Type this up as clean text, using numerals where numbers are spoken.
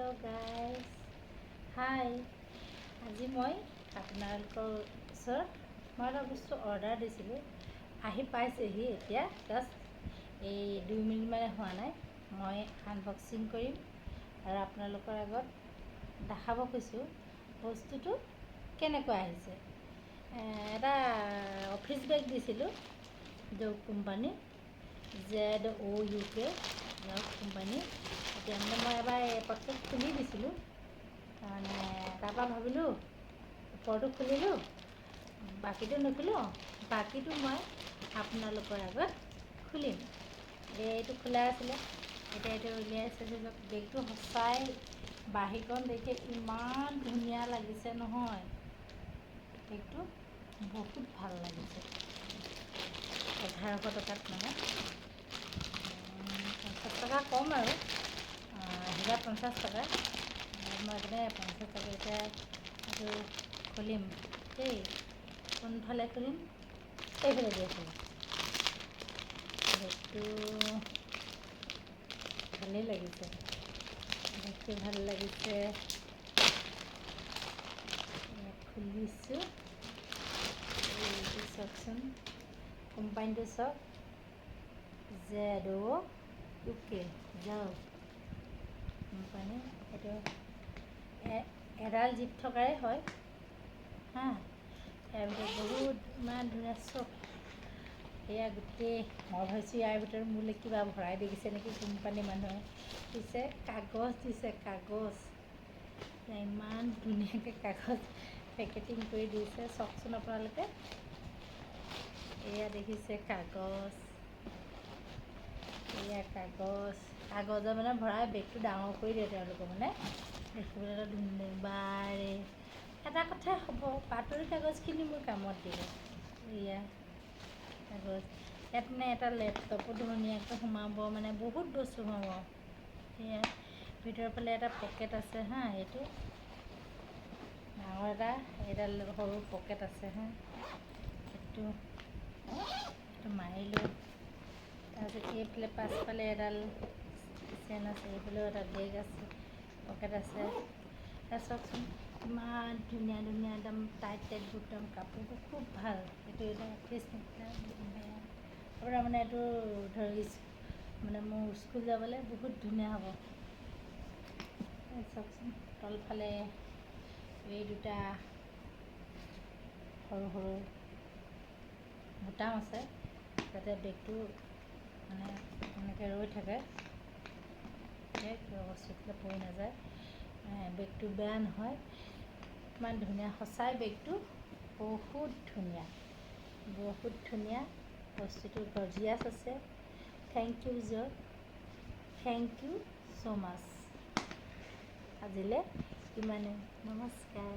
Hello' guys, হাই। আজি মই আপোনালোকৰ ওচৰত মই এটা বস্তু অৰ্ডাৰ দিছিলোঁ, আহি পাইছেহি এতিয়া। জাষ্ট এই 2 মিনিটমানে হোৱা নাই। মই আনবক্সিং কৰিম আৰু আপোনালোকৰ আগত দেখাব কৈছোঁ বস্তুটো কেনেকুৱা আহিছে। এটা অফিচ বেগ দিছিলোঁ, জৌক কোম্পানী, ZOUK কোম্পানী। এতিয়া মানে মই এবাৰ পটকৈ খুলি দিছিলোঁ, তাৰমানে তাৰপৰা ভাবিলোঁ ওপৰটো খুলিলোঁ, বাকীটো নুখুলোঁ, বাকীটো মই আপোনালোকৰ আগত খুলিম। এইটো খোলা আছিলে, এতিয়া এইটো উলিয়াইছে। ধৰি লওক বেগটো সঁচাই বাহিৰখন দেখি ইমান ধুনীয়া লাগিছে নহয়, বেগটো বহুত ভাল লাগিছে। 1100 টকাত মানে 50 টকা কম আৰু 1050 টকা। মই এইপিনে 50 টকা। এতিয়া এইটো খুলিম দেই। কোনফালে খুলিম? এইফালে দিয়ে খুলিম। বেগটো ভালেই লাগিছে, বেগটো ভাল লাগিছে। খুলিছোঁ, এইটো চাওকচোন, কোম্পানীটো চাওক, ZOUK কোম্পানী। এইটো এডাল জিপ থকাই হয় হা। ইয়াৰ ভিতৰত বহুত ইমান ধুনীয়া চব, এয়া গোটেই। মই ভাবিছোঁ ইয়াৰ ভিতৰত মোলৈ কিবা ভৰাই দেখিছে নেকি কোম্পানী মানুহে। দিছে কাগজ, দিছে কাগজ, ইমান ধুনীয়াকৈ কাগজ পেকেটিং কৰি দিছে। চাওকচোন আপোনালোকে, এয়া দেখিছে কাগজ, এয়া কাগজ। কাগজৰ মানে ভৰাই বেগটো ডাঙৰ কৰি দিয়ে তেওঁলোকে, মানে দেখিবলৈ ধুনীয়া। বাৰে এটা কথাই হ'ব, বাতৰি কাগজখিনি মোৰ কামত দিব। এয়া কাগজ, ইয়াত মানে এটা লেপটপো ধুনীয়াকৈ সোমাব, মানে বহুত বস্তু সোমাব। এয়া ভিতৰৰ ফালে এটা পকেট আছে হা, এইটো ডাঙৰ এটা, এইডাল সৰু পকেট আছে হা। এইটো মাৰিলোঁ। তাৰপিছত এইফালে পাছফালে এডাল চেন আছে, এইফালেও এটা বেগ আছে, পকেট আছে। চাওকচোন ইমান ধুনীয়া ধুনীয়া, একদম টাইট টাইট বুটাম, কাপোৰটো খুব ভাল। এইটো এটা অফিচ আপোনাৰ মানে এইটো ধৰি মানে মোৰ স্কুল যাবলৈ বহুত ধুনীয়া হ'ব। চাওকচোন তলফালে এই দুটা সৰু সৰু বুটাম আছে, যাতে বেগটো মানে এনেকৈ ৰৈ থাকে, কিবা বস্তুবিলাক পৰি নাযায়, বেগটো বেয়া নহয়। ইমান ধুনীয়া, সঁচাই বেগটো বহুত ধুনীয়া, বহুত ধুনীয়া। বস্তুটো গৰ্জিয়াছ আছে। থেংক ইউ জৌক, থেংক ইউ ছ' মাছ। আজিলৈ ইমানেই, নমস্কাৰ।